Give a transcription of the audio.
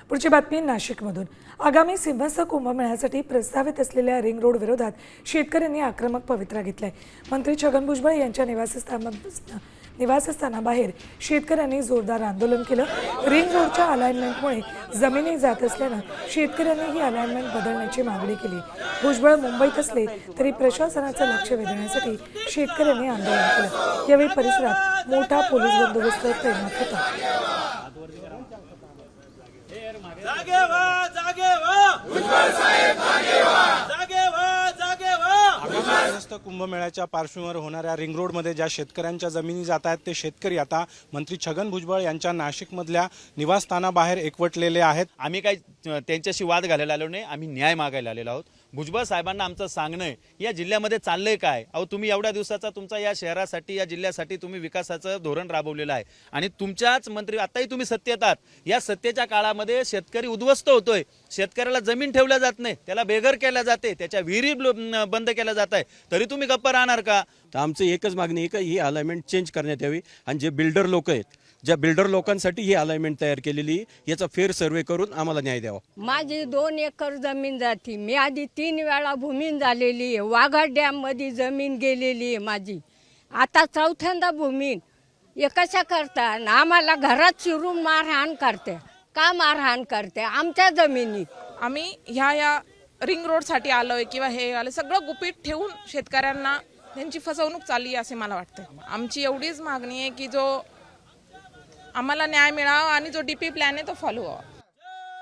पुढची बातमी नाशिकमधून। आगामी सिंहस्थ कुंभमेळ्यासाठी प्रस्तावित असलेल्या रिंग रोड विरोधात शेतकऱ्यांनी आक्रमक पवित्रा घेतलाय। मंत्री छगन भुजबळ यांच्या निवासस्थानाबाहेर शेतकऱ्यांनी जोरदार आंदोलन केलं। रिंग रोडच्या अलाइनमेंटमुळे जमिनी जात असल्यानं शेतकऱ्यांनी ही अलाइनमेंट बदलण्याची मागणी केली। भुजबळ मुंबईत असले तरी प्रशासनाचं लक्ष वेधण्यासाठी शेतकऱ्यांनी आंदोलन केलं। यावेळी परिसरात मोठा पोलीस बंदोबस्त तैनात होता। जागे व्हा, जागे व्हा, भुजबळ साहेब जागे व्हा, जागे व्हा, जागे व्हा। आगामी कुंभमेळ्याच्या पार्श्वभूमीवर होणाऱ्या रिंग रोडमध्ये ज्या शेतकऱ्यांच्या जमिनी जात आहेत ते शेतकरी आता मंत्री छगन भुजबळ यांच्या नाशिकमधल्या निवासस्थानाबाहेर एकवटलेले आहेत। आम्ही काही त्यांच्याशी वाद घालायला आलो नाही, आम्ही न्याय मागायला आलेलो आहोत। भुजबळ साहेबांना आमचं सांगणं आहे या जिल्ह्यामध्ये चाललंय काय। तुम्ही एवढ्या दिवसाचा तुमचा या शहरासाठी या जिल्ह्यासाठी तुम्ही विकासाचं धोरण राबवलेलं आहे आणि तुमच्याच मंत्री आताही तुम्ही सत्तेत आहात। या सत्तेच्या काळामध्ये शेतकरी उद्ध्वस्त होतोय, शेतकऱ्याला जमीन ठेवल्या जात नाही, त्याला बेघर केल्या जाते, त्याच्या विहिरी बंद केल्या जात आहे, तरी तुम्ही गप्प राहणार का। तर आमचं एकच मागणी आहे की ही अलाइनमेंट चेंज करण्यात यावी आणि जे बिल्डर लोक आहेत ज्या बिल्डर लोकांसाठी ही अलाइनमेंट तयार केलेली याचा फेर सर्वे करून आम्हाला न्याय द्यावा। माझी 2 एकर जमीन जाती, मी आधी 3 वेळा भूमीन झालेली आहे। वाघा डॅम मध्ये जमीन गेलेली आहे माझी, आता चौथ्यांदा भूमीन। हे कशा करता आम्हाला घरात शिरून मारहाण करते का, मारहाण करते आमच्या जमिनीत। आम्ही ह्या रिंग रोडसाठी आलोय किंवा हे आलं सगळं गुपित ठेवून शेतकऱ्यांना त्यांची फसवणूक चालली असे मला वाटतं। आमची एवढीच मागणी आहे की जो आम्हाला न्याय मिळावा आणि जो डीपी प्लॅन आहे तो फॉलो व्हावा।